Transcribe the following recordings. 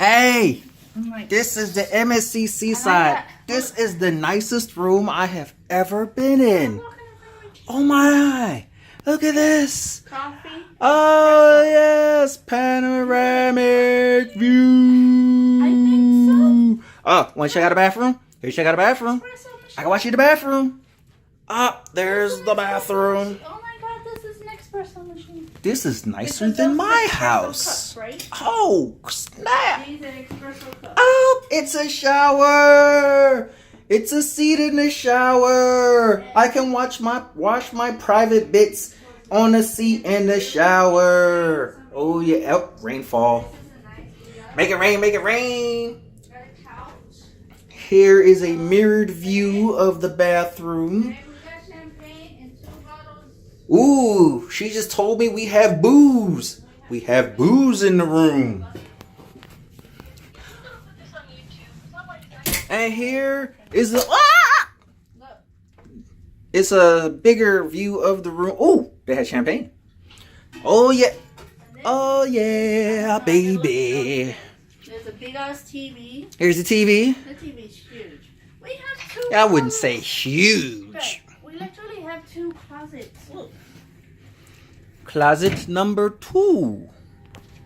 Hey, Like, this is the MSC Seaside. This is the nicest room I have ever been in. Oh my, look at this. Coffee. Oh yes, panoramic view. I think so. Oh, want to check out the bathroom? Here, check out the bathroom. I can watch you in the bathroom. Ah, there's the bathroom. Oh my god, this is an espresso machine. This is nicer than my house. Cups, right? Oh, snap. These are espresso cups. Oh, it's a shower. It's a seat in the shower. I can wash my private bits on the seat in the shower. Oh yeah, oh, rainfall. Make it rain, make it rain. Here is a mirrored view of the bathroom. Ooh, she just told me we have booze. We have booze in the room. And here is the it's a bigger view of the room. Oh, they had champagne. Oh yeah. Oh yeah, baby. There's a big ass TV. Here's the TV. The TV is huge. We have two. I wouldn't say huge. We literally have two closets. Look. Closet number 2.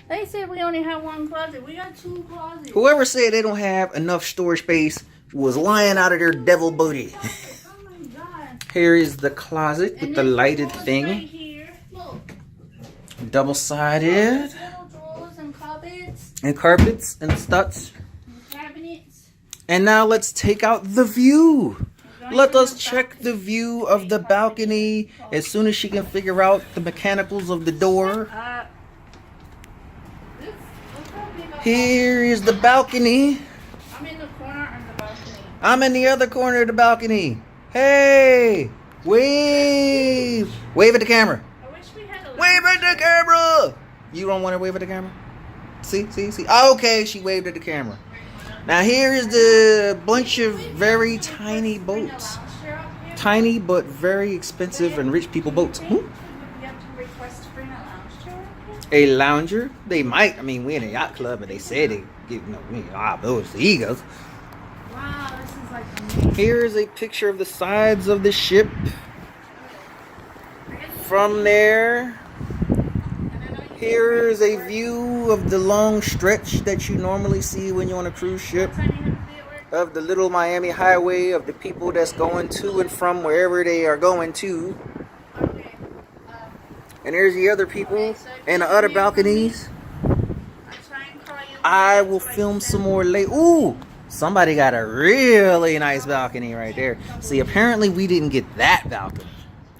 They said we only have one closet. We got two closets. Whoever said they don't have enough storage space was lying out of their devil booty. Oh my god. Here is the closet with the lighted Right thing. here. Look. Double-sided. Little drawers and cupboards. And carpets and studs. And cabinets. And now let's take out the view. Let us check the view of the balcony as soon as she can figure out the mechanicals of the door. Here is the balcony. I'm in the corner of the balcony. I'm in the other corner of the balcony. Hey, wave. Wave at the camera. I wish we had a Wave at the camera. You don't want to wave at the camera? See. Okay, she waved at the camera. Now here is the bunch of very tiny boats. Tiny but very expensive and rich people boats. You have to request to bring a lounge chair. A lounger? They might. I mean, we're in a yacht club, but they said they give those the egos. Wow, this is like amazing. Here is a picture of the sides of the ship. From there, here is a view of the long stretch that you normally see when you're on a cruise ship. Of the little Miami highway, of the people that's going to and from wherever they are going to. And there's the other people and the other balconies. I will film some more later. Ooh, somebody got a really nice balcony right there. See, apparently we didn't get that balcony.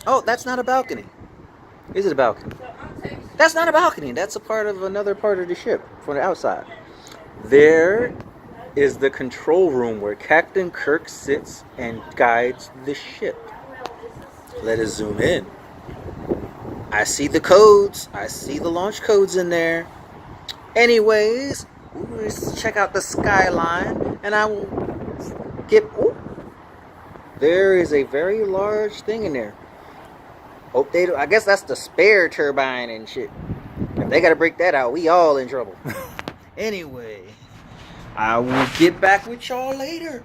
Oh, that's not a balcony. Is it a balcony? That's not a balcony. That's a part of another part of the ship from the outside. There is the control room where Captain Kirk sits and guides the ship. Let us zoom in. I see the codes. I see the launch codes in there. Anyways, let's check out the skyline, and I will get. Ooh, there is a very large thing in there. Hope they do. I guess that's the spare turbine and shit. If they gotta break that out, we all in trouble. Anyway, I will get back with y'all later.